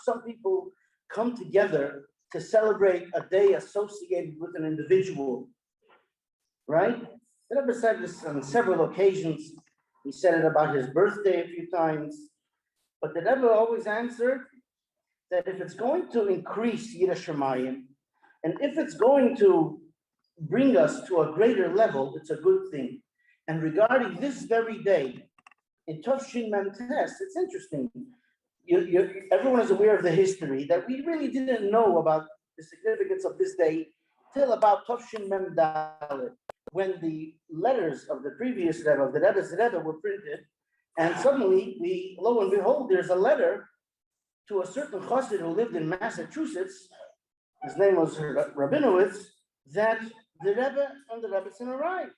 some people come together to celebrate a day associated with an individual, right? The Rebbe said this on several occasions. He said it about his birthday a few times. But the Rebbe always answered that if it's going to increase Yiras Shamayim, and if it's going to bring us to a greater level, it's a good thing. And regarding this very day, in Chof Ches Sivan, it's interesting. Everyone is aware of the history that we really didn't know about the significance of this day till about Chof Ches Sivan, when the letters of the previous Rebbe, of the Rebbe's Rebbe, were printed, and suddenly lo and behold, there's a letter to a certain chassid who lived in Massachusetts. His name was Rabinowitz, that the Rebbe and the Rebbetzin arrived.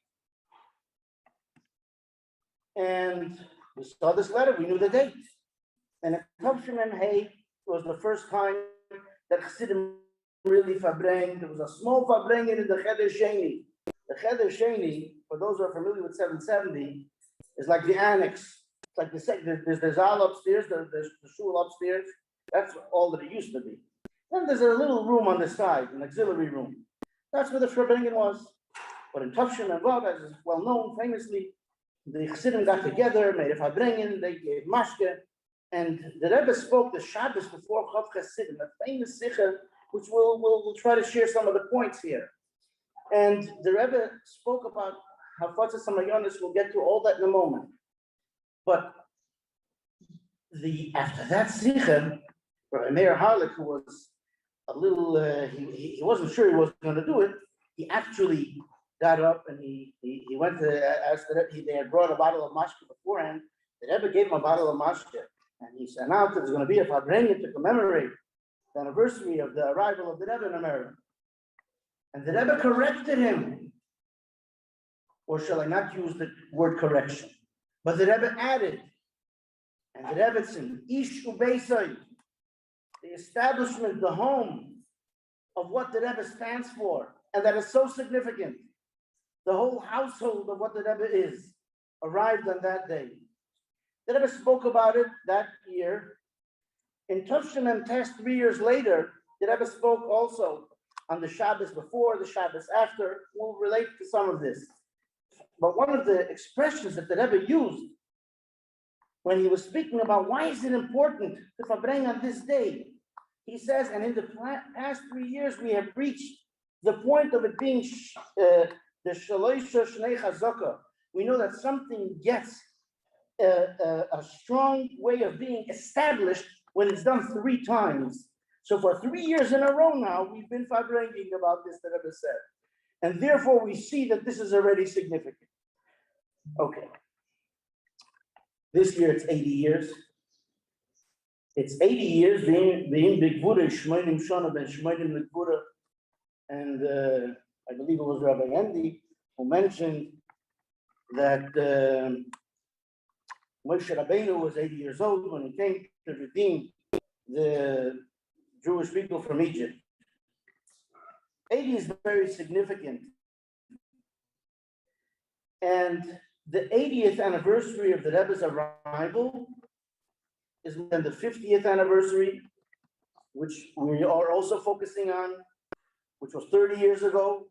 And we saw this letter, we knew the date. And in Chof Ches Sivan was the first time that Chassidim really Farbrengen. There was a small Farbrengen in the Cheder Sheni. The Cheder Sheni, for those who are familiar with 770, is like the annex. It's like there's the Zal upstairs, there's the shul upstairs. That's all that it used to be. Then there's a little room on the side, an auxiliary room. That's where the Farbrengen was. But in Chof Ches Sivan, as is well known, famously, the Chassidim got together, made a Farbrengen, they gave mashke, and the Rebbe spoke the Shabbos before Chof Ches Sivan, a famous sicha, which we'll try to share some of the points here. And the Rebbe spoke about how Hafatzas Hamayonis, we'll get to all that in a moment. But after that sicha, Rabbi Meir Harlech, who was a little, he wasn't sure he was going to do it, he actually got up and he went to ask the Rebbe. They had brought a bottle of mashke beforehand. The Rebbe gave him a bottle of mashke, and he said, "Now there's going to be a Farbrengen to commemorate the anniversary of the arrival of the Rebbe in America." And the Rebbe corrected him, or shall I not use the word correction? But the Rebbe added, and the Rebbetzin, Ish Ubeisai, the establishment, the home of what the Rebbe stands for, and that is so significant. The whole household of what the Rebbe is arrived on that day. The Rebbe spoke about it that year. In Chof Ches Sivan, 3 years later, the Rebbe spoke also on the Shabbos before, the Shabbos after. We'll relate to some of this. But one of the expressions that the Rebbe used when he was speaking about why is it important to Farbrengen on this day, he says, and in the past 3 years, we have reached the point of it being the Shaloisha Shnei Chazaka. We know that something gets a strong way of being established when it's done 3 times. So for 3 years in a row now, we've been Farbrengen about this, the Rebbe said. And therefore we see that this is already significant. Okay. This year it's 80 years. It's 80 years, being Big Buddha, Shmoinim Shana ben Shmoinim Mikvura. And I believe it was Rabbi Mendy who mentioned that Moshe Rabbeinu was 80 years old when he came to redeem the Jewish people from Egypt. 80 is very significant. And the 80th anniversary of the Rebbe's arrival is then the 50th anniversary, which we are also focusing on, which was 30 years ago.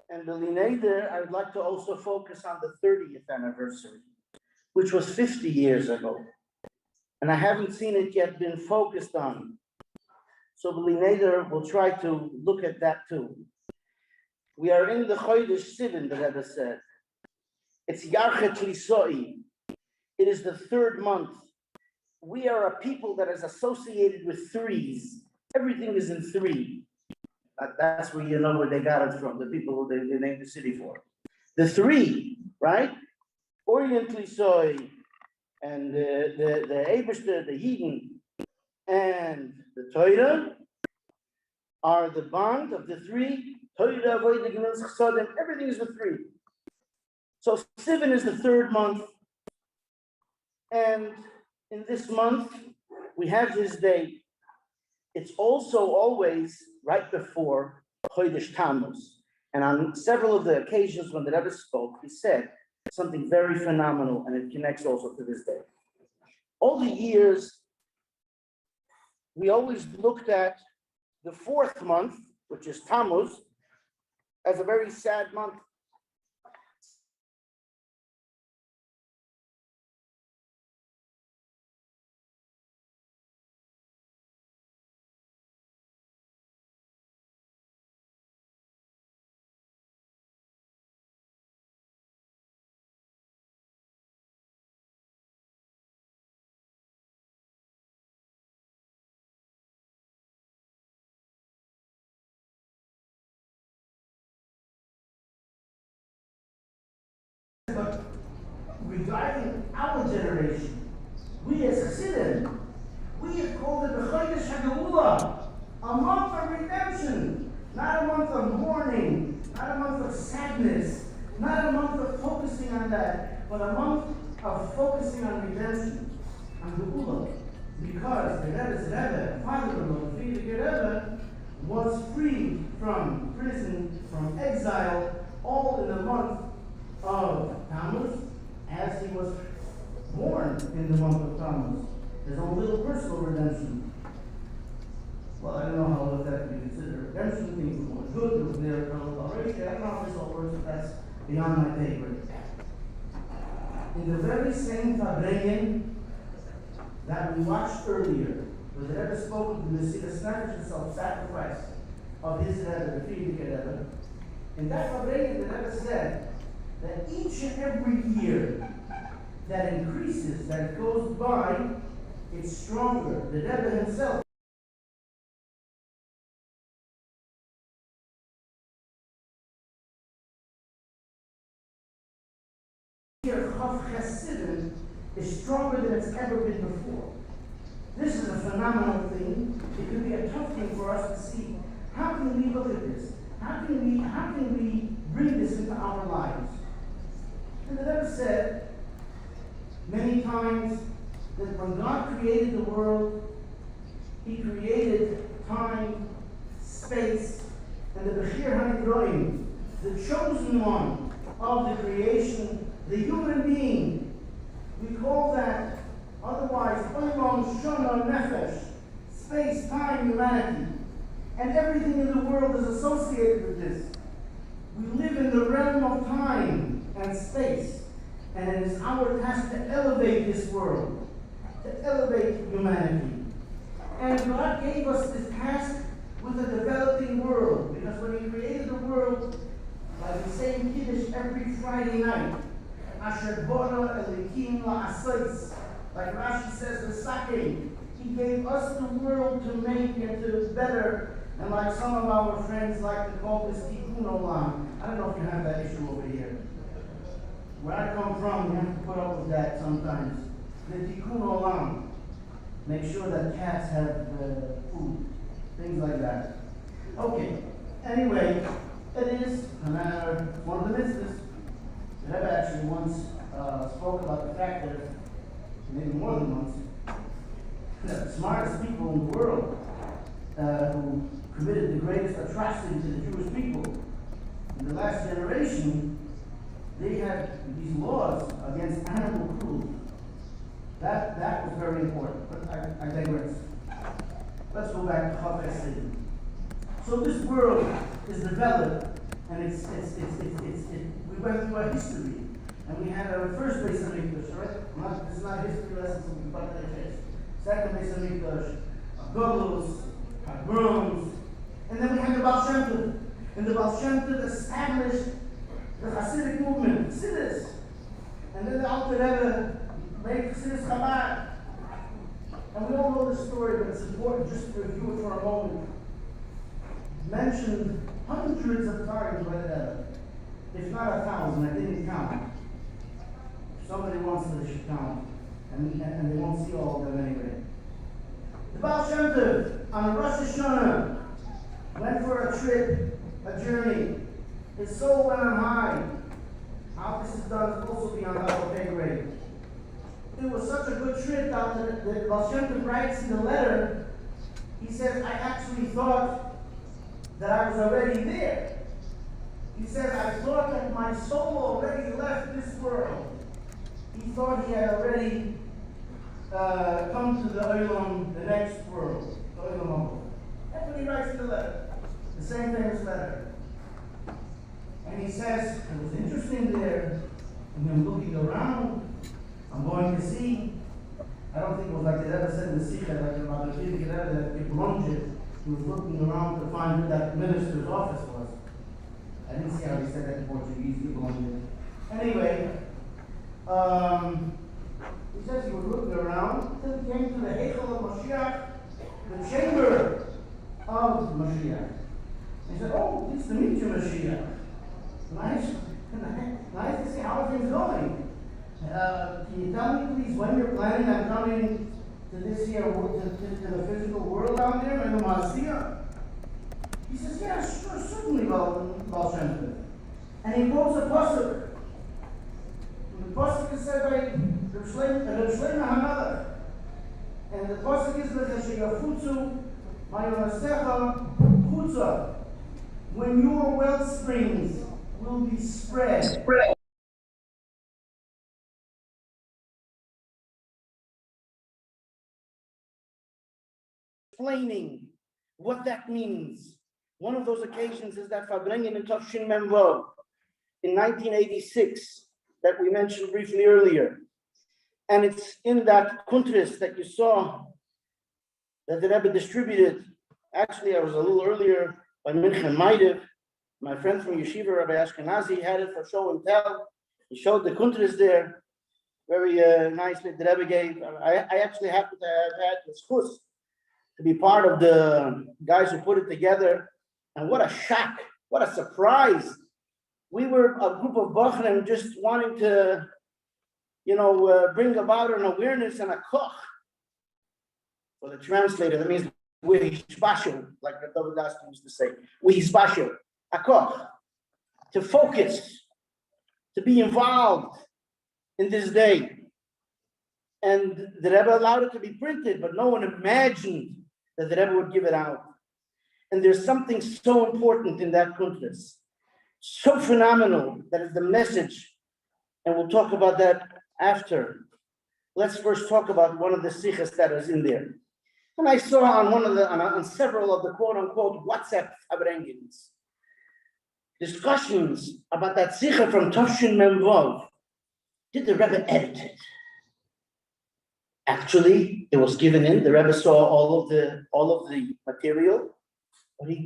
And the Lineder, I would like to also focus on the 30th anniversary, which was 50 years ago. And I haven't seen it yet been focused on. So the Lineder will try to look at that too. We are in the Chodesh Sivan, the Rebbe said. It's Yarchet Lisoi. It is the 3rd month. We are a people that is associated with 3s. Everything is in 3. That's where you know where they got it from, the people who they named the city for. The 3, right? Orient Lisoi, and the Eberster, the Yidden, and the Torah are the bond of the 3. Torah, Avodah, Gemilas, Chasadim, everything is the 3. So Sivan is the 3rd month. And in this month, we have this day. It's also always right before Chodesh Tammuz. And on several of the occasions when the Rebbe spoke, he said something very phenomenal, and it connects also to this day. All the years we always looked at the fourth month, which is Tammuz, as a very sad month. But regarding our generation, we as Chassidim, we have called it the Chodesh HaGeula, a month of redemption, not a month of mourning, not a month of sadness, not a month of focusing on that, but a month of focusing on redemption, on Geula, because the Rebbe, father-in-law, the Rebbe, was freed from prison, from exile, all in the month of Tammuz, as he was born in the month of Tammuz. His own little personal redemption. Well, I don't know how that can be considered redemption. Things were going good, it was there already. I don't know how this all works, but that's beyond my pay grade. In the very same Farbrengen that we watched earlier, where the Rebbe spoke of the Messiah self-sacrifice of his Rebbe, the Friedrich Rebbe, in that Farbrengen, the Rebbe said that each and every year that increases, that goes by, it's stronger. The Rebbe himself here, Chof Ches Sivan is stronger than it's ever been before. This is a phenomenal thing. It could be a tough thing for us to see. How can we look at this? How can we bring this into our lives? And the Rebbe said many times that when God created the world, He created time, space, and the Bahir, the chosen one of the creation, the human being. We call that otherwise Olam Shona Nefesh, space, time, humanity. And everything in the world is associated with this. We live in the realm of time and space, and it is our task to elevate this world, to elevate humanity. And God gave us this task with a developing world, because when He created the world, like we say in Kiddush every Friday night, Asher Bora Elikim La'asais, like Rashi says in Sake, He gave us the world to make and to better, and like some of our friends like to call this Tikkun Olam. I don't know if you have that issue over here. Where I come from, we have to put up with that sometimes. The Tikkun Olam. Make sure that cats have food. Things like that. Okay. Anyway, it is a matter, one of the mitzvahs. The Rebbe actually once spoke about the fact that, maybe more than once, that the smartest people in the world who committed the greatest atrocity to the Jewish people in the last generation, they had these laws against animal cruelty. That was very important, but I digress. Let's go back to Chof Ches Sivan. So this world is developed, and we went through a history, and we had our first base of English, right? This is not a history lesson, so we can put that in. Second base of English, Golos, Brooms, and then we had the Baal Shem Tov. And the Baal Shem Tov established the Hasidic movement, Chassidus. And then the Alter Rebbe made Chassidus Chabad. And we all know the story, but it's important just to review it for a moment. Mentioned hundreds of times by the Rebbe, if not 1,000. I didn't count. If somebody wants to, they should count, and they won't see all of them anyway. The Baal Shem Tov on Rosh Hashanah went for a trip, a journey. His soul went on high. How this is done is also beyond our pay grade. It was such a good trip that Baal Shem Tov writes in the letter. He says, I actually thought that I was already there. He says, I thought that my soul already left this world. He thought he had already come to the Olam, the next world. That's what he writes in the letter. The same famous letter. And he says, it was interesting there, and I'm looking around, I'm going to see. I don't think it was like they ever said in the Sikha, like about the Rebbe that it belonged to. He was looking around to find who that minister's office was. I didn't see how he said that in Portuguese, he belonged to. Anyway, he says he was looking around until he came to the Heichel of Mashiach, the chamber of Mashiach. He said, oh, it's to meet you, Mashiach. Nice to see how things going. Can you tell me, please, when you're planning on coming to this here, to the physical world out there, in the Maasiyah? He says, yeah, sure, certainly, Baal Shem Tov. And he quotes a pasuk. The pasuk is said by Reb Shlomo HaMelech. And the pasuk is L'chashiyafutzu mayonasecha chutza. When your wellsprings will be spread. Explaining what that means. One of those occasions is that Farbrengen in Chof Ches Sivan in 1986 that we mentioned briefly earlier. And it's in that kuntris that you saw that the Rebbe distributed. Actually, I was a little earlier by Minchen Maidev. My friend from Yeshiva, Rabbi Ashkenazi, had it for show and tell. He showed the kuntris there. Very nicely, the Rebbe gave. I actually happen to have had the schus to be part of the guys who put it together. And what a shock, what a surprise. We were a group of Bachrim just wanting to, bring about an awareness and a koch. For the translator, that means we hispashu, like the David Aston used to say. We hispashu, a koch. To focus, to be involved in this day. And the Rebbe allowed it to be printed, but no one imagined that the Rebbe would give it out. And there's something so important in that kuntris, so phenomenal, that is the message. And we'll talk about that after. Let's first talk about one of the sikhs that is in there. And I saw on several of the quote unquote WhatsApp Farbrengens discussions about that sikha from Chof Ches Sivan. Did the Rebbe edit it? Actually, it was given in. The Rebbe saw all of the material, but he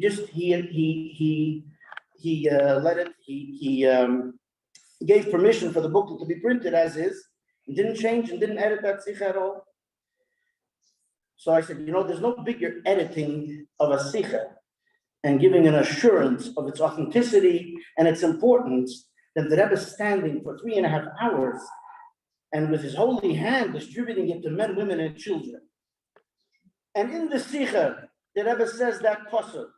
gave permission for the booklet to be printed as is. He didn't change and didn't edit that sikha at all. So I said, there's no bigger editing of a sikha and giving an assurance of its authenticity and its importance than the Rebbe standing for 3.5 hours and with his holy hand distributing it to men, women, and children. And in the sikha, the Rebbe says that pasuk,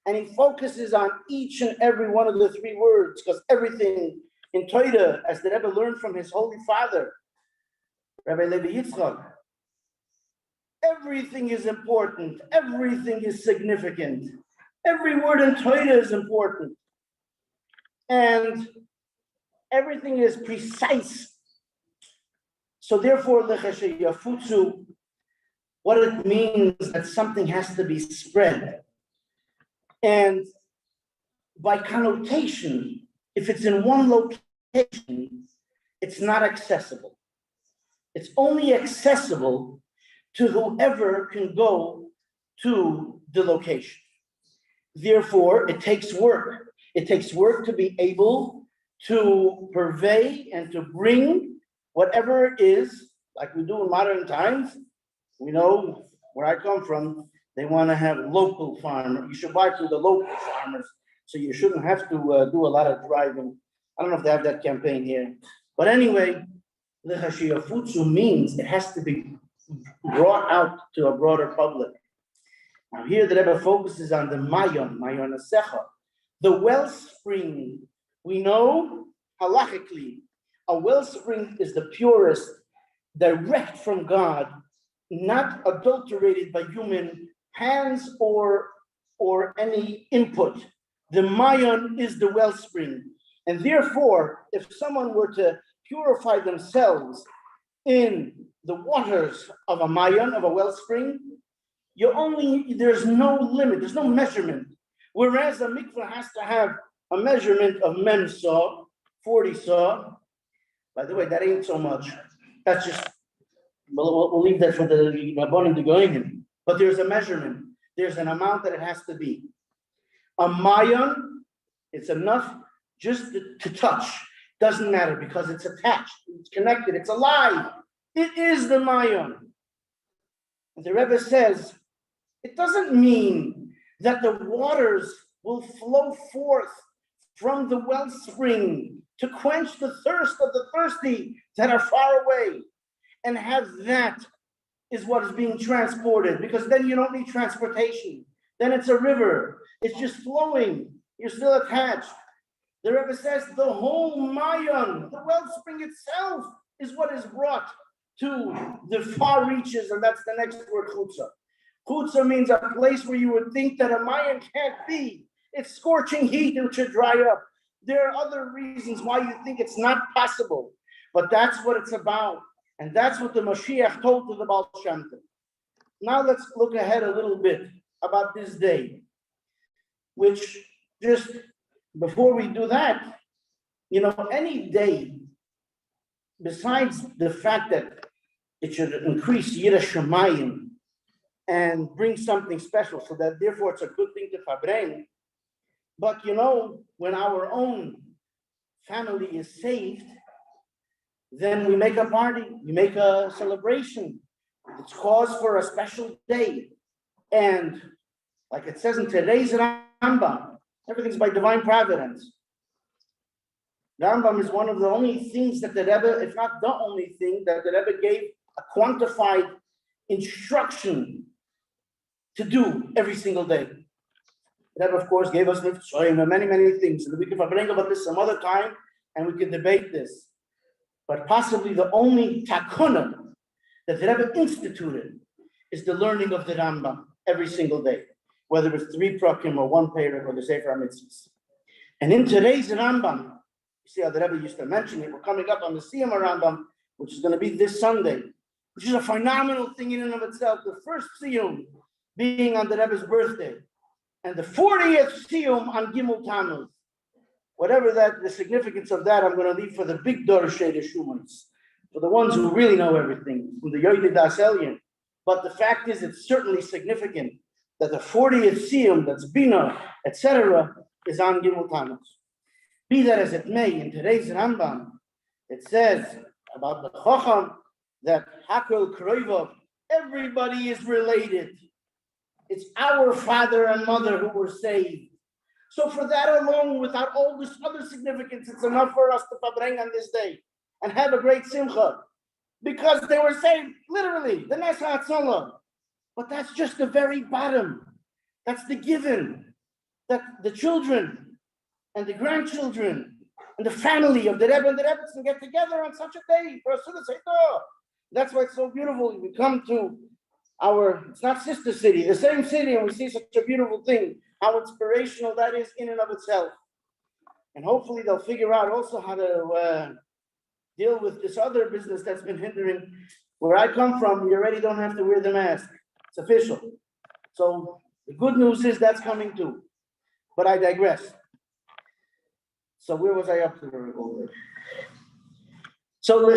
and he focuses on each and every one of the 3 words, because everything in Torah, as the Rebbe learned from his holy father, Rabbi Levi Yitzchak, everything is important, everything is significant, every word in Torah is important, and everything is precise. So therefore, what it means that something has to be spread. And by connotation, if it's in one location, it's not accessible. It's only accessible to whoever can go to the location. Therefore, it takes work. It takes work to be able to purvey and to bring whatever it is, like we do in modern times. We know where I come from, they want to have local farmers. You should buy from the local farmers, so you shouldn't have to do a lot of driving. I don't know if they have that campaign here. But anyway, L'chashiyafutzu means it has to be brought out to a broader public. Now here the Rebbe focuses on the mayonasecha, the wellspring. We know halachically, a wellspring is the purest, direct from God, not adulterated by human hands or any input. The mayon is the wellspring. And therefore, if someone were to purify themselves in the waters of a mayan, of a wellspring, there's no limit, there's no measurement. Whereas a mikveh has to have a measurement of mem saw, 40 saw. By the way, that ain't so much. That's just, we'll leave that for the Rabbanim to go in. But there's a measurement. There's an amount that it has to be. A mayan, it's enough just to touch. Doesn't matter because it's attached, it's connected, it's alive. It is the mayan. And the Rebbe says, it doesn't mean that the waters will flow forth from the wellspring to quench the thirst of the thirsty that are far away. And have that is what is being transported, because then you don't need transportation. Then it's a river. It's just flowing. You're still attached. The Rebbe says the whole mayan, the wellspring itself, is what is brought to the far reaches, and that's the next word, chutza. Chutza means a place where you would think that a mayan can't be. It's scorching heat, it should dry up. There are other reasons why you think it's not possible, but that's what it's about. And that's what the Mashiach told to the Baal Shem Tov. Now let's look ahead a little bit about this day, which just before we do that, any day, besides the fact that it should increase Yira Shemayim and bring something special, so that therefore it's a good thing to Farbrengen. But when our own family is saved, then we make a party, we make a celebration. It's cause for a special day. And like it says in today's Rambam, everything's by divine providence. Rambam is one of the only things that the Rebbe, if not the only thing, that the Rebbe gave a quantified instruction to do every single day. The Rebbe, of course, gave us many, many things. And we can bring about this some other time, and we can debate this. But possibly the only takuna that the Rebbe instituted is the learning of the Rambam every single day, whether it's 3 prakim or 1 perek or the Sefer HaMitzvos. And in today's Rambam, you see how the Rebbe used to mention it, we're coming up on the Siyam Rambam, which is going to be this Sunday, which is a phenomenal thing in and of itself. The first Siyum being on the Rebbe's birthday, and the 40th Siyum on Gimel Tammuz. Whatever the significance of that, I'm going to leave for the big Dorshei Shumans, for the ones who really know everything, from the Yoyde Das Elyon. But the fact is, it's certainly significant that the 40th Siyum, that's Bina, etc., is on Gimel Tammuz. Be that as it may, in today's Rambam, it says about the Chacham that Hakol Kroivov, everybody is related. It's our father and mother who were saved. So for that alone, without all this other significance, it's enough for us to Farbrengen on this day and have a great simcha, because they were saved, literally, the Nes HaAtzalah. But that's just the very bottom. That's the given. That the children and the grandchildren and the family of the Rebbe and the Rebbe's can get together on such a day for a Suda Seidah. That's why it's so beautiful. We come to it's not sister city, the same city, and we see such a beautiful thing, how inspirational that is in and of itself. And hopefully they'll figure out also how to deal with this other business that's been hindering. Where I come from, you already don't have to wear the mask. It's official. So the good news is that's coming too. But I digress. So where was I up to? So the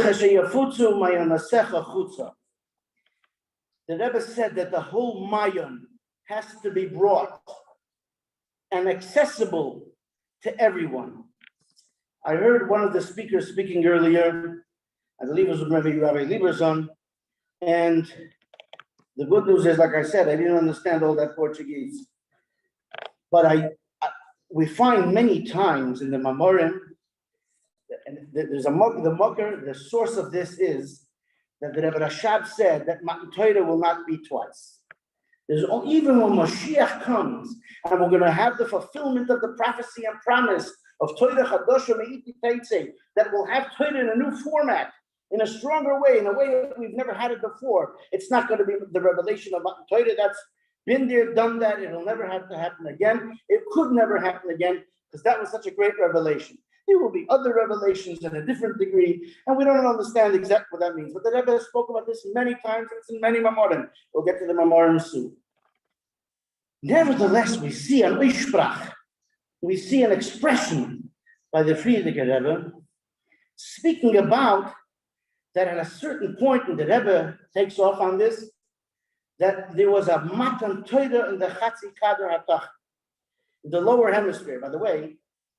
Rebbe said that the whole mayan has to be brought and accessible to everyone. I heard one of the speakers speaking earlier, I believe it was Rabbi Lieberson, and the good news is, like I said, I didn't understand all that Portuguese. But we find many times in the Maamorim, and there's the Mokher, the source of this is that the Rebbe Rashab said that Torah will not be twice. Even when Mashiach comes, and we're going to have the fulfillment of the prophecy and promise of Torah Chadosha Me'iti Teitze, that we'll have Torah in a new format, in a stronger way, in a way that we've never had it before. It's not going to be the revelation of Torah that's been there, done that. It'll never have to happen again. It could never happen again, because that was such a great revelation. There will be other revelations in a different degree, and we don't understand exactly what that means. But the Rebbe spoke about this many times. It's in many maamarim. We'll get to the maamarim soon. Nevertheless, we see an Uysprach, we see an expression by the Frierdiker Rebbe speaking about that at a certain point, and the Rebbe takes off on this, that there was a matan Torah in the Chatzi Kader Hatach, in the lower hemisphere. By the way,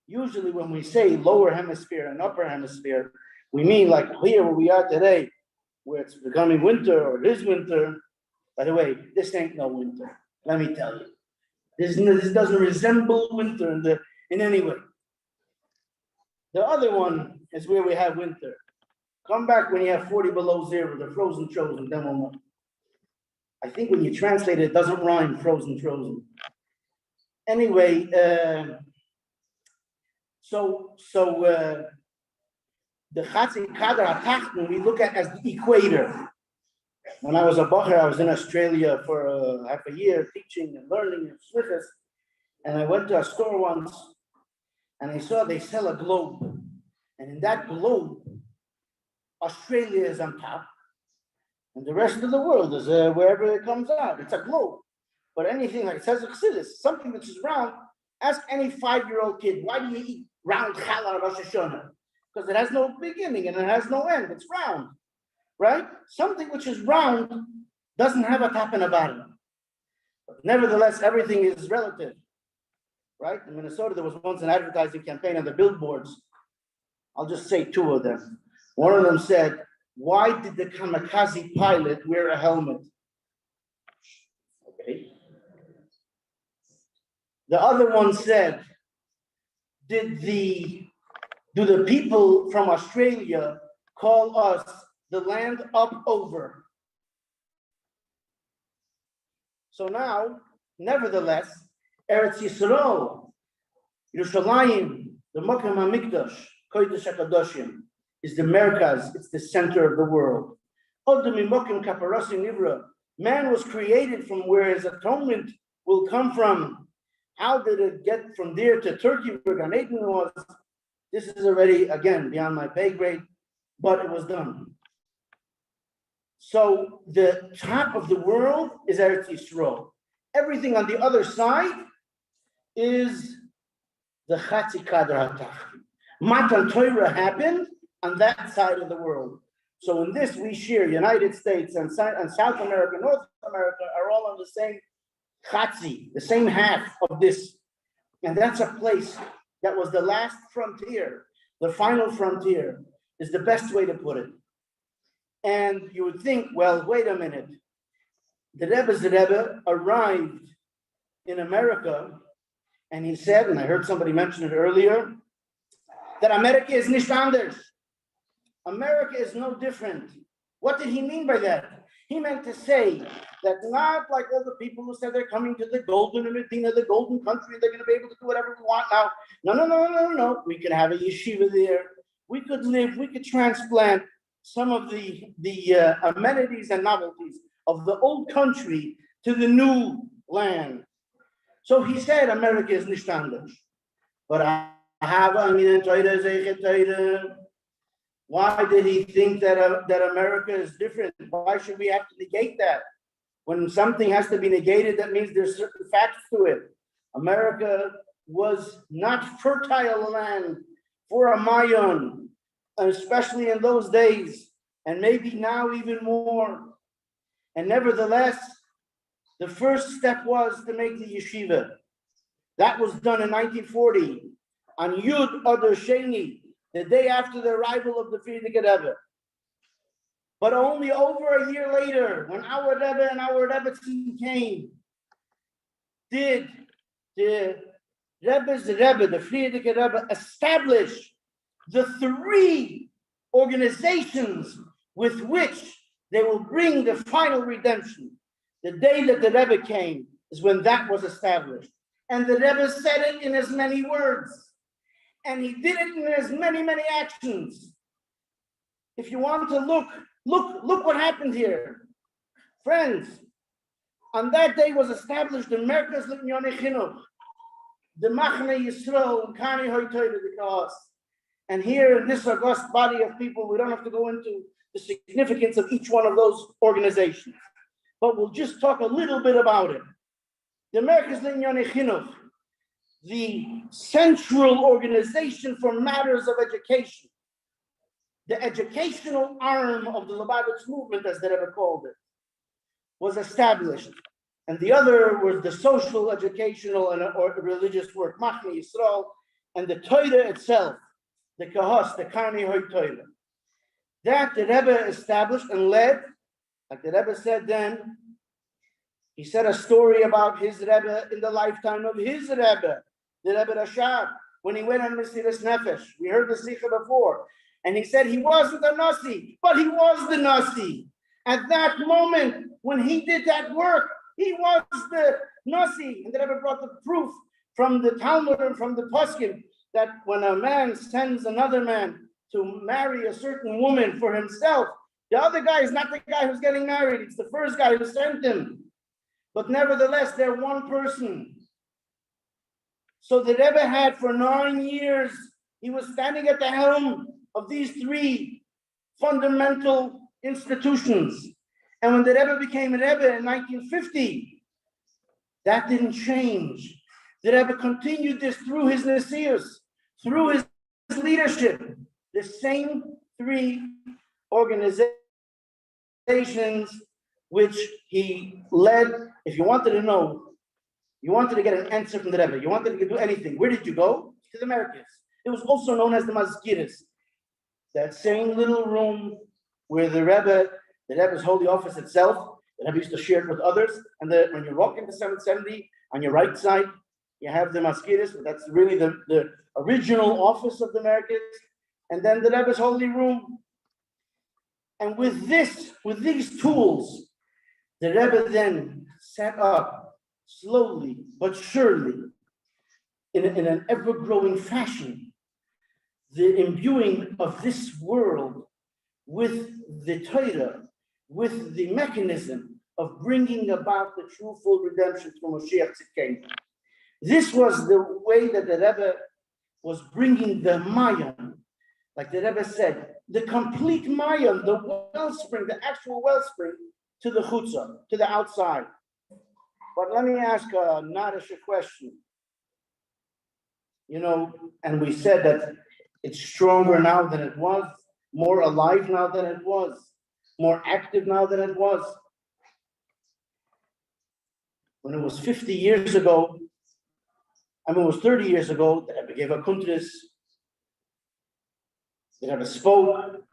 usually when we say lower hemisphere and upper hemisphere, we mean like here where we are today, where it's becoming winter or it is winter. By the way, this ain't no winter. Let me tell you, this doesn't resemble winter in any way. The other one is where we have winter. Come back when you have 40 below zero, the frozen chosen, then we'll know. I think when you translate it, it doesn't rhyme, frozen chosen. Anyway, so the Chatzi Kader HaTachton we look at as the equator. When I was a bacher, I was in Australia for half a year teaching and learning and slichus, and I went to a store once, and I saw they sell a globe, and in that globe, Australia is on top, and the rest of the world is wherever it comes out. It's a globe. But anything like it says Chassidus, something which is round, ask any 5-year-old kid, why do you eat round challah Rosh Hashanah? Because it has no beginning and it has no end. It's round, right? Something which is round doesn't have a top and a bottom. But nevertheless, everything is relative, right? In Minnesota, there was once an advertising campaign on the billboards. I'll just say 2 of them. One of them said, why did the kamikaze pilot wear a helmet? Okay. The other one said, do the people from Australia call us the land up over? So now, nevertheless, Eretz Yisrael, Yerushalayim, the Makom HaMikdash, Kodesh HaKadoshim, is the Merkaz, it's the center of the world. Man was created from where his atonement will come from. How did it get from there to Turkey, where Gan Eden was? This is already, again, beyond my pay grade, but it was done. So the top of the world is Eretz Yisrael. Everything on the other side is the Chatzi Kader HaTach. Matan Torah happened on that side of the world. So in this, we share United States and South America, North America are all on the same Chatzi, the same half of this. And that's a place that was the last frontier, the final frontier is the best way to put it. And you would think, well, wait a minute. The Rebbe arrived in America, and he said, and I heard somebody mention it earlier, that America is nicht anders. America is no different. What did he mean by that? He meant to say that not like all the people who said they're coming to the golden Medina, the golden country, they're going to be able to do whatever we want now. No. We could have a yeshiva there. We could live, we could transplant some of the amenities and novelties of the old country to the new land. So he said America is nicht anders. But why did he think that America is different? Why should we have to negate that? When something has to be negated, that means there's certain facts to it. America was not fertile land for a Mayan, especially in those days, and maybe now even more. And nevertheless, the first step was to make the yeshiva. That was done in 1940 on Yud Adar Sheni, the day after the arrival of the Frierdiker Rebbe. But only over a year later, when our Rebbe and our Rebbetzin came, did the Rebbe's Rebbe, the Frierdiker Rebbe, establish the 3 organizations with which they will bring the final redemption. The day that the Rebbe came is when that was established. And the Rebbe said it in as many words. And he did it in as many, many actions. If you want to look what happened here. Friends, on that day was established the Merkaz L'Inyonei Chinuch, the Machne Yisrael, Kani Hoy Torah, the Kaos. And here in this august body of people, we don't have to go into the significance of each one of those organizations, but we'll just talk a little bit about it. The Merkez L'Inyonei Chinuch, the central organization for matters of education, the educational arm of the Lubavitch movement, as the Rebbe called it, was established. And the other was the social, educational, and or religious work, Machne Yisrael, and the Torah itself, the Kahos, the Karni Hoy Torah. That the Rebbe established and led, like the Rebbe said then, he said a story about his Rebbe in the lifetime of his Rebbe, the Rebbe Rashab, when he went on Mesiras Nefesh. We heard the Sikha before. And he said he wasn't a Nasi, but he was the Nasi. At that moment, when he did that work, he was the Nasi. And the Rebbe brought the proof from the Talmud and from the Poskim that when a man sends another man to marry a certain woman for himself, the other guy is not the guy who's getting married. It's the first guy who sent him. But nevertheless, they're one person. So the Rebbe had for 9 years, he was standing at the helm of these three fundamental institutions. And when the Rebbe became a Rebbe in 1950, that didn't change. The Rebbe continued this through his Nesius, through his leadership. The same three organizations which he led. If you wanted to know, you wanted to get an answer from the Rebbe, you wanted to do anything, where did you go? To the Americas. It was also known as the Mazkiris. That same little room where the Rebbe's holy office itself, the Rebbe used to share it with others. And when you walk into 770, on your right side, you have the Mazkiris, but that's really the original office of the Americas. And then the Rebbe's holy room. And with these tools, the Rebbe then set up slowly but surely, in an ever-growing fashion, the imbuing of this world with the Torah, with the mechanism of bringing about the true full redemption through Moshiach Tzidkenu. This was the way that the Rebbe was bringing the Mayan, like the Rebbe said, the complete Mayan, the wellspring, the actual wellspring, to the chutzah, to the outside. But let me ask a Nadish question. You know, and we said that it's stronger now than it was, more alive now than it was, more active now than it was. When it was 50 years ago, it was 30 years ago, the Rebbe gave a kuntris, the Rebbe spoke.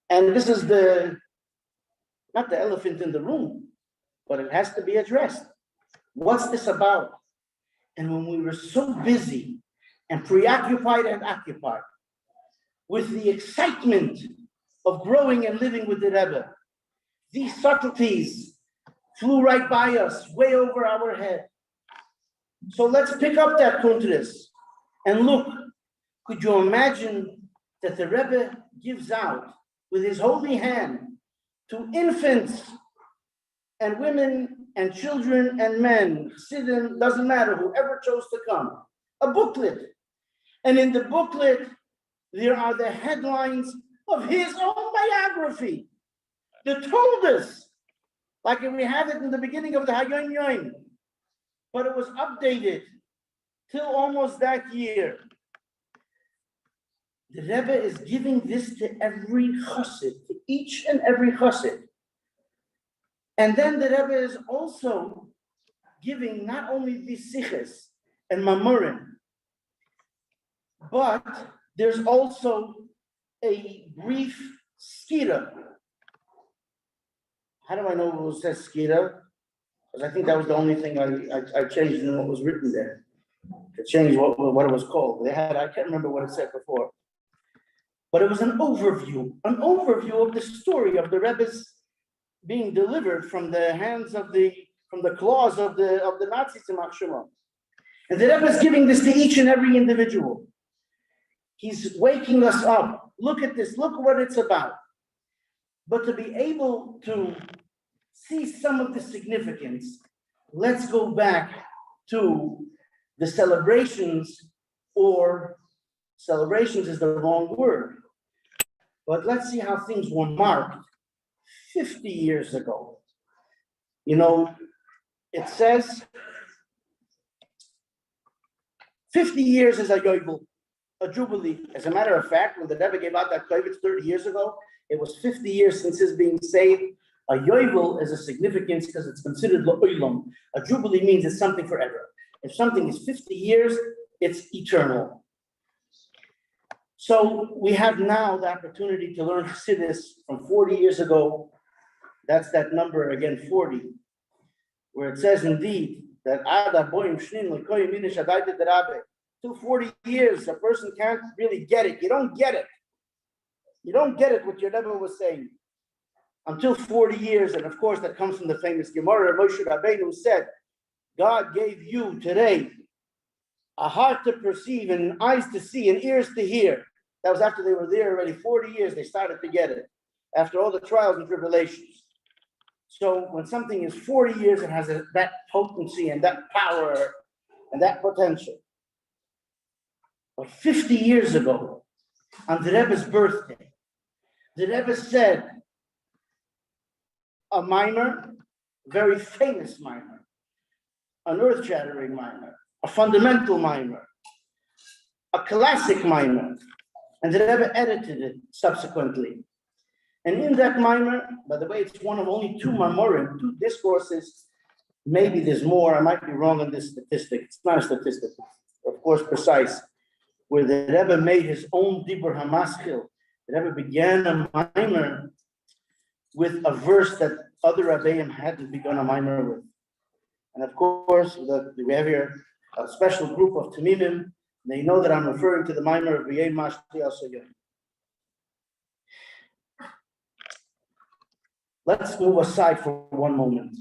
And this is not the elephant in the room, but it has to be addressed. What's this about? And when we were so busy and preoccupied and occupied with the excitement of growing and living with the Rebbe, these subtleties flew right by us, way over our head. So let's pick up that kuntris and look. Could you imagine that the Rebbe gives out with his holy hand to infants and women and children and men, Chassidim, doesn't matter, whoever chose to come, a booklet. And in the booklet, there are the headlines of his own biography, the Toldos, like we have it in the beginning of the Hayon Yoin, but it was updated till almost that year. The Rebbe is giving this to every chassid, to each and every chassid. And then the Rebbe is also giving not only these siches and maamurim, but there's also a brief skira. How do I know it says skira? Because I think that was the only thing I changed in what was written there. To change what it was called. I can't remember what it said before. But it was an overview of the story of the Rebbe's being delivered from the hands of from the claws of the Nazis in Machshema. And the Rebbe is giving this to each and every individual. He's waking us up. Look at this, look what it's about. But to be able to see some of the significance, let's go back to the celebrations or celebrations is the wrong word. But let's see how things were marked 50 years ago. You know, it says 50 years is a yovel, a jubilee. As a matter of fact, when the Rebbe gave out that kovetz 30 years ago, it was 50 years since his being saved. A yovel is a significance because it's considered lo'olam. A jubilee means it's something forever. If something is 50 years, it's eternal. So we have now the opportunity to learn Chassidus from 40 years ago. That's that number again, 40, where it says indeed that till 40 years, a person can't really get it. You don't get it. You don't get it what your Rebbe was saying until 40 years. And of course, that comes from the famous Gemara. Moshe Rabbeinu said, God gave you today a heart to perceive and eyes to see and ears to hear. That was after they were there already 40 years. They started to get it after all the trials and tribulations. So when something is 40 years, it has that potency and that power and that potential. But 50 years ago, on the Rebbe's birthday, the Rebbe said a maamar, very famous maamar, an earth-shattering maamar, a fundamental maamar, a classic maamar, and the Rebbe edited it subsequently. And in that maamar, by the way, it's one of only two maamorim, two discourses. Maybe there's more. I might be wrong on this statistic. It's not a statistic, of course, precise. Where the Rebbe made his own dibur hamaschil. The Rebbe began a maamar with a verse that other Rebbeim hadn't begun a maamar with. And of course, we have here a special group of Tamimim. They know that I'm referring to the maamar of V'yei Mashti Al-Sayyid. Let's move aside for one moment.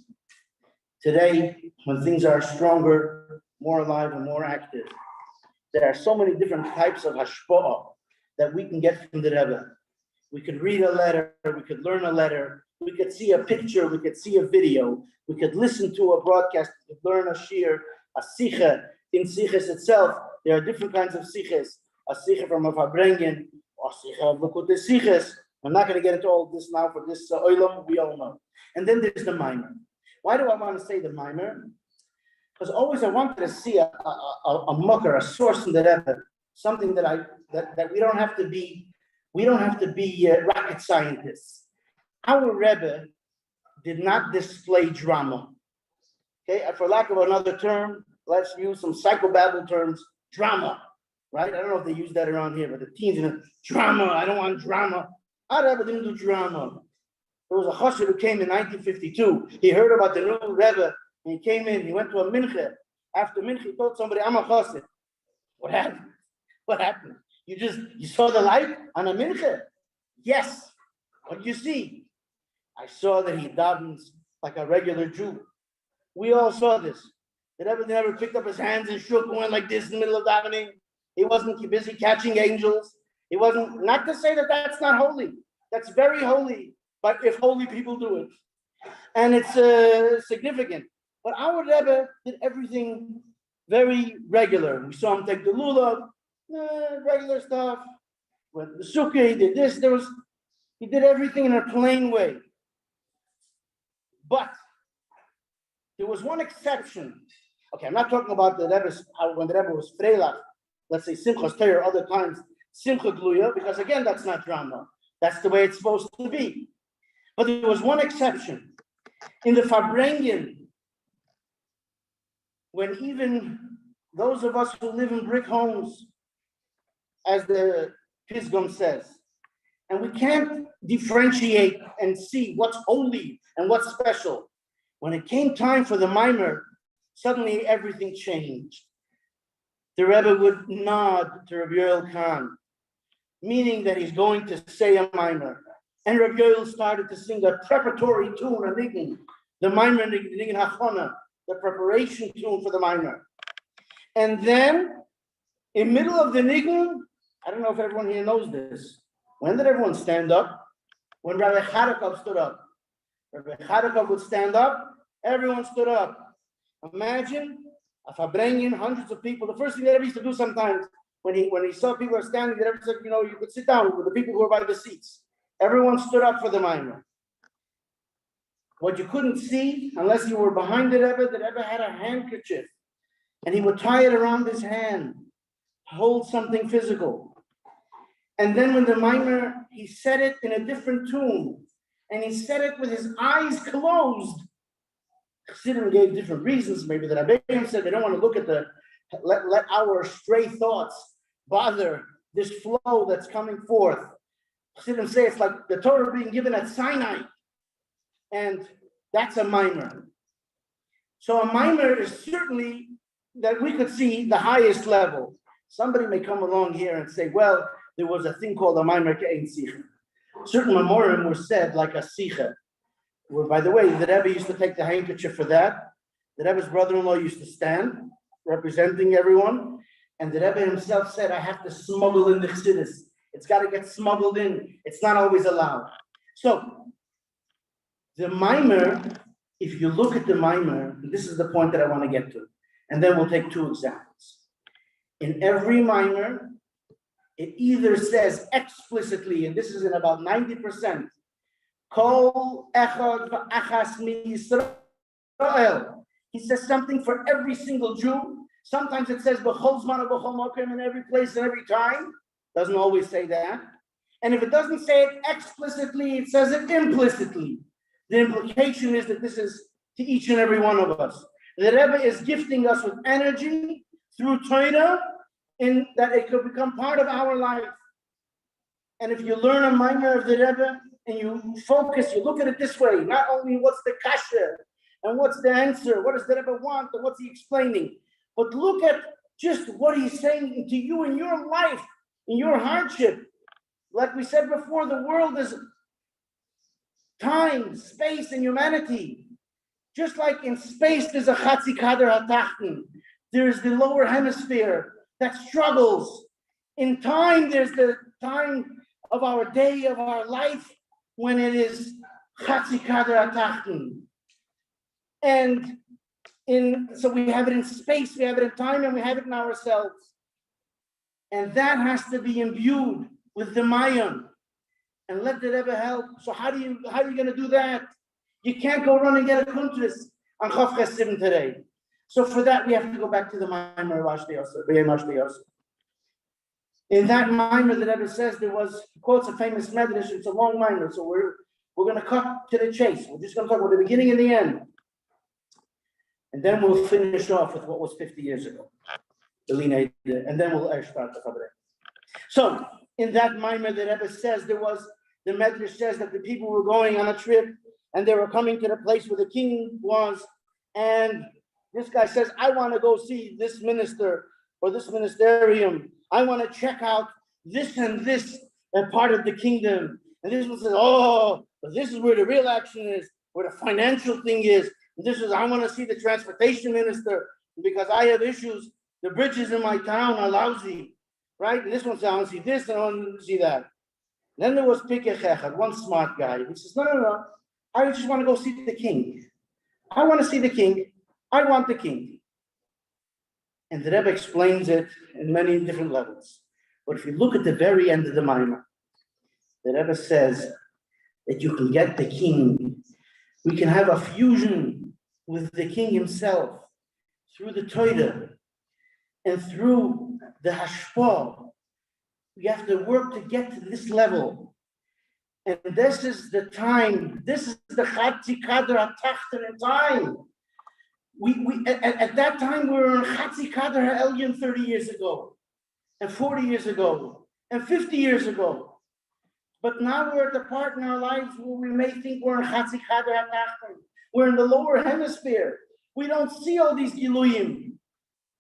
Today, when things are stronger, more alive, and more active, there are so many different types of hashpa'ah that we can get from the Rebbe. We could read a letter, we could learn a letter, we could see a picture, we could see a video, we could listen to a broadcast, we could learn a shir, a sicha. In siches itself, there are different kinds of siches. A sicha from a Farbrengen, or a sicha of Lakute siches. I'm not going to get into all this now for this oilam, we all know. And then there's the maamar. Why do I want to say the maamar? Because always I wanted to see a mucker, a source in the Rebbe, something that we don't have to be rocket scientists. Our Rebbe did not display drama. Okay, for lack of another term, let's use some psychobabble terms, drama, right? I don't know if they use that around here, but the teens, drama, I don't want drama. Our Rebbe didn't do drama. There was a chassid who came in 1952. He heard about the new Rebbe, and he came in, he went to a mincha. After mincha, he told somebody, I'm a chassid. What happened? What happened? You saw the light on a mincha? Yes. What did you see? I saw that he davens like a regular Jew. We all saw this. The Rebbe never picked up his hands and shook and went like this in the middle of davening. He wasn't busy catching angels. He wasn't, not to say that that's not holy. That's very holy, but if holy people do it. And it's significant. But our Rebbe did everything very regular. We saw him take the lulav, regular stuff. With the sukkah, he did this. He did everything in a plain way. But there was one exception. Okay, I'm not talking about the Rebbe when the Rebbe was freilach. Let's say Simchas Torah, other times Simcha Gluya, because again, that's not drama. That's the way it's supposed to be. But there was one exception. In the Farbrengen, when even those of us who live in brick homes, as the Pisgum says, and we can't differentiate and see what's holy and what's special. When it came time for the maamar, suddenly everything changed. The Rebbe would nod to Rabbi Yoel Khan, meaning that he's going to say a maamar. And Rabbi Yoel started to sing a preparatory tune, a nigun, the maamar nigun hachona, the preparation tune for the maamar. And then, in the middle of the nigun, I don't know if everyone here knows this. When did everyone stand up? When Rabbi Chadakov stood up. Rabbi Chadakov would stand up, everyone stood up. Imagine a Farbrengen, hundreds of people. The first thing that Rebbe used to do sometimes, when he saw people are standing, the Rebbe said, you could sit down with the people who were by the seats. Everyone stood up for the maamar. What you couldn't see, unless you were behind the Rebbe had a handkerchief, and he would tie it around his hand, hold something physical. And then when the maamar, he said it in a different tune, and he said it with his eyes closed. Chassidim gave different reasons. Maybe the Rebbe said they don't want to look at let our stray thoughts bother this flow that's coming forth. Chassidim say it's like the Torah being given at Sinai. And that's a maamar. So a maamar is certainly that we could see the highest level. Somebody may come along here and say, well, there was a thing called a maamar ke'ein sicha. Certain memorim were said like a sicha. Where, by the way, the Rebbe used to take the handkerchief for that. The Rebbe's brother-in-law used to stand, representing everyone. And the Rebbe himself said, I have to smuggle in the chassidus. It's got to get smuggled in. It's not always allowed. So, the maamar, if you look at the maamar, this is the point that I want to get to, and then we'll take two examples. In every maamar, it either says explicitly, and this is in about 90%, Kol echad v'achas miYisrael. He says something for every single Jew. Sometimes it says b'chol zman u'b'chol makom, in every place and every time. Doesn't always say that. And if it doesn't say it explicitly, it says it implicitly. The implication is that this is to each and every one of us. The Rebbe is gifting us with energy through Torah, in that it could become part of our life. And if you learn a maamar of the Rebbe and you focus, you look at it this way, not only what's the kasha and what's the answer, what does the Rebbe want and what's he explaining, but look at just what he's saying to you in your life, in your hardship. Like we said before, the world is time, space, and humanity. Just like in space, there's a chatzi kader hatachten. There's the lower hemisphere that struggles. In time, there's the time of our day, of our life, when it is chatzi kader hatachten. And so we have it in space, we have it in time, and we have it in ourselves. And that has to be imbued with the mayan. And let the Rebbe help. So how are you going to do that? You can't go run and get a kuntres on Chof Ches Sivan today. So for that, we have to go back to the maamar Yosef. In that maamar, the Rebbe says he quotes a famous medrash. It's a long maamar, so we're going to cut to the chase. We're just going to talk about the beginning and the end. And then we'll finish off with what was 50 years ago. And then we'll start the Farbrengen. So, in that maamar, the Rebbe says the medrash says that the people were going on a trip and they were coming to the place where the king was, and this guy says, I want to go see this minister or this ministerium. I want to check out this and this part of the kingdom. And this one says, oh, but this is where the real action is, where the financial thing is. And this is, I want to see the transportation minister because I have issues. The bridges in my town are lousy. Right? And this one says, I want to see this and I want to see that. Then there was Pikech Echad, one smart guy. He says, no. I just want to go see the king. I want to see the king. I want the king. And the Rebbe explains it in many different levels. But if you look at the very end of the maamar, the Rebbe says that you can get the king. We can have a fusion with the king himself through the Torah and through the hashpah. We have to work to get to this level. And this is the time, this is the chatzi kader hatachten in time. At that time, we were in chatzi kader ha'elyon 30 years ago, and 40 years ago, and 50 years ago. But now we're at the part in our lives where we may think we're in chatzi kader hatachten. We're in the lower hemisphere. We don't see all these giluyim.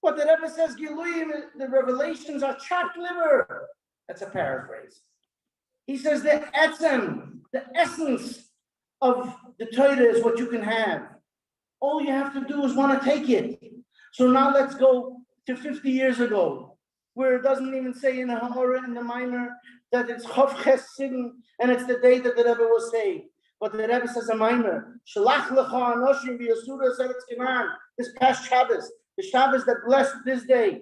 What the Rebbe says, giluyim, the revelations are chopped liver. That's a paraphrase. He says the etzem, the essence of the Torah is what you can have. All you have to do is want to take it. So now let's go to 50 years ago, where it doesn't even say in the Hamorah, in the maamar, that it's Chof Ches Sivan, and it's the day that the Rebbe was saved. But the Rebbe says a maamar, Shalach lecha anoshim v'yasura seretz Canaan, this past Shabbos, the Shabbos that blessed this day.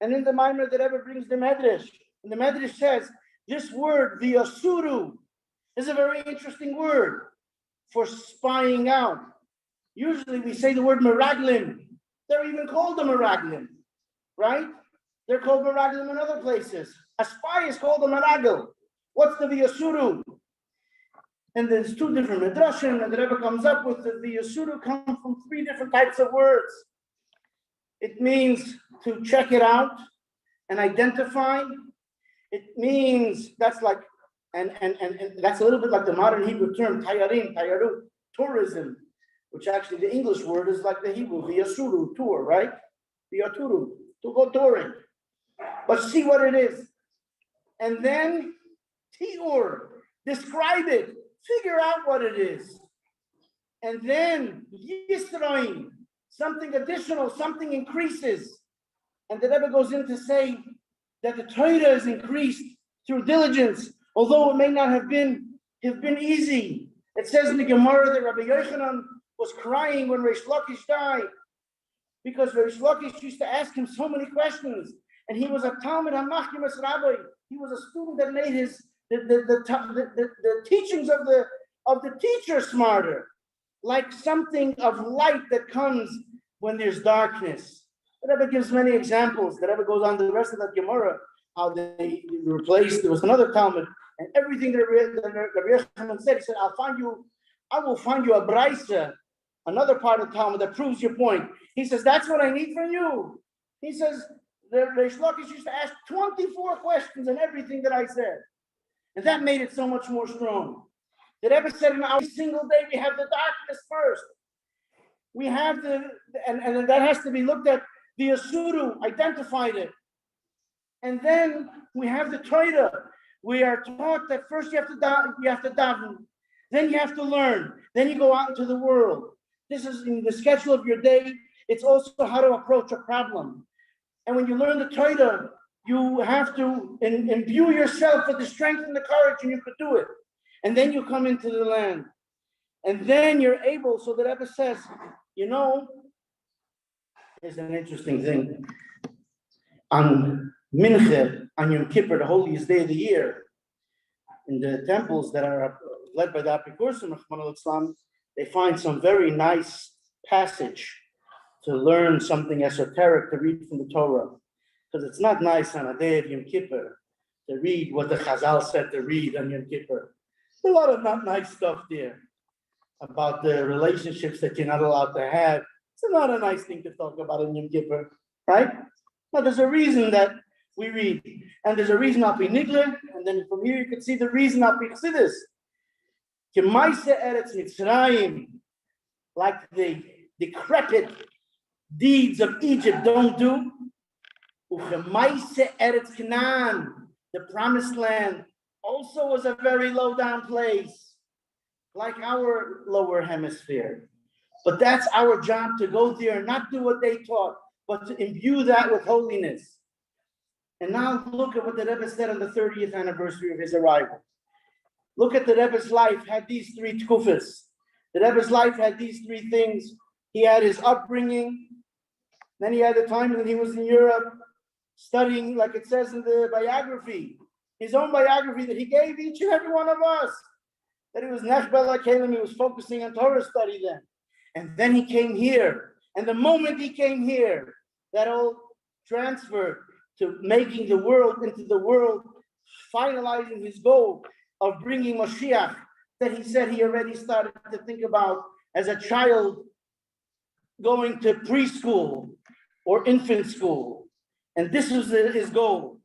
And in the maamar, the Rebbe brings the Medrash. And the Medrash says, this word, v'yasuru, is a very interesting word for spying out. Usually we say the word meraglim. They're even called the meraglim, right? They're called meraglim in other places. A spy is called a meragel. What's the v'yasuru? And there's two different midrashim, and the Rebbe comes up with the v'yasuru come from three different types of words. It means to check it out and identify. It means that's like, and that's a little bit like the modern Hebrew term, tayaru, tourism, which actually the English word is like the Hebrew, v'yasuru, tour, right? V'yaturu, to go touring. But see what it is. And then, tiur, describe it, figure out what it is. And then, yisroin, something additional, something increases. And the Rebbe goes in to say that the Torah is increased through diligence, although it may not have been easy. It says in the Gemara that Rabbi Yochanan was crying when Reish Lakish died, because Reish Lakish used to ask him so many questions, and he was a Talmud HaMachnimas Rabbi. He was a student that made the teachings of the teacher smarter, like something of light that comes when there's darkness. The Rebbe gives many examples. The Rebbe goes on to the rest of that Gemara, how they replaced, there was another Talmud, and everything that Rabbi Yochanan said, he said, I will find you a Braisa, another part of Talmud that proves your point. He says, that's what I need from you. He says, the Reish Lakish used to ask 24 questions on everything that I said. And that made it so much more strong. The Rebbe said, in every single day, we have the darkness first. We have and that has to be looked at. The Asuru identified it. And then we have the Torah. We are taught that first you have to daven. Then you have to learn. Then you go out into the world. This is in the schedule of your day. It's also how to approach a problem. And when you learn the Torah, you have to imbue yourself with the strength and the courage, and you could do it. And then you come into the land. And then you're able, so the Rebbe says, here's an interesting thing. On Mincha, on Yom Kippur, the holiest day of the year, in the temples that are led by the Apikurim, Rahman al-Islam, they find some very nice passage to learn something esoteric to read from the Torah. Because it's not nice on a day of Yom Kippur to read what the Chazal said to read on Yom Kippur. There's a lot of not nice stuff there about the relationships that you're not allowed to have. It's not a nice thing to talk about in Yom Kippur, right? Now, there's a reason that we read, and there's a reason Al Pi Nigla, and then from here you can see the reason Al Pi Chassidus. K'maise Eretz Mitzrayim, like the decrepit deeds of Egypt don't do. U'k'maise Eretz Canaan, the promised land, also was a very low down place, like our lower hemisphere. But that's our job, to go there and not do what they taught, but to imbue that with holiness. And now look at what the Rebbe said on the 30th anniversary of his arrival. Look at the Rebbe's life, had these three tkufas. The Rebbe's life had these three things. He had his upbringing. Then he had the time when he was in Europe, studying, like it says in the biography, his own biography that he gave each and every one of us, that he was Nechbel HaKelim, he was focusing on Torah study then. And then he came here. And the moment he came here, that all transferred to making the world into the world, finalizing his goal of bringing Mashiach, that he said he already started to think about as a child going to preschool or infant school. And this was his goal.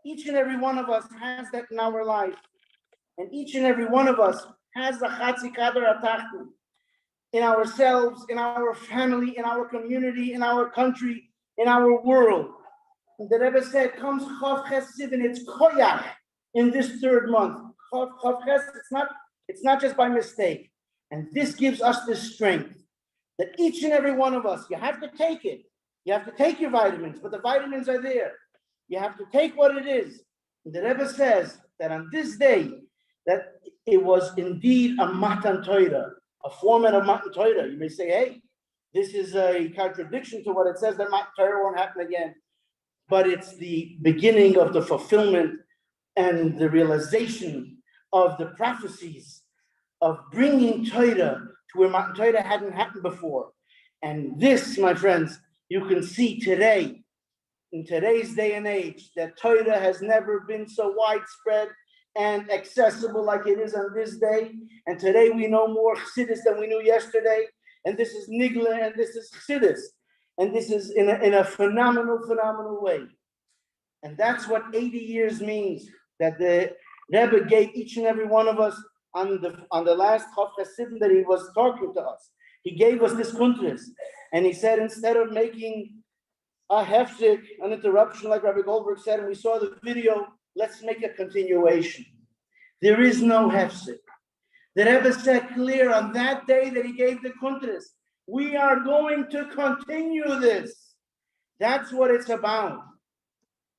Each and every one of us has that in our life. And each and every one of us has the Chatzi Kader Atachtu in ourselves, in our family, in our community, in our country, in our world. And the Rebbe said, comes Chof Ches Sivan, it's koyach in this third month. Chof Ches, it's not just by mistake. And this gives us the strength that each and every one of us, you have to take it. You have to take your vitamins, but the vitamins are there. You have to take what it is. And the Rebbe says that on this day, that it was indeed a Matan Torah, a format of Matan Torah. You may say, hey, this is a contradiction to what it says that Matan Torah won't happen again. but it's the beginning of the fulfillment and the realization of the prophecies of bringing Torah to where Torah hadn't happened before. And this, my friends, you can see today, in today's day and age, that Torah has never been so widespread and accessible like it is on this day. And today we know more Chassidus than we knew yesterday. And this is Nigla and this is Chassidus. And this is in a phenomenal way. And that's what 80 years means, that the Rebbe gave each and every one of us on the last Chof Ches Sivan that he was talking to us. He gave us this kuntres. And he said, instead of making a hefsek, an interruption like Rabbi Goldberg said, and we saw the video, let's make a continuation. There is no hefsek. The Rebbe said clear on that day that he gave the kuntres, we are going to continue this. That's what it's about.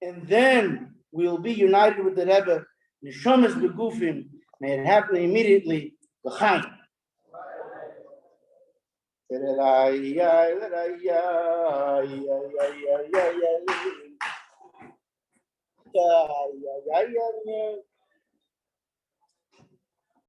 And then we'll be united with the Rebbe. Neshamas begufim, may it happen immediately. L'chaim.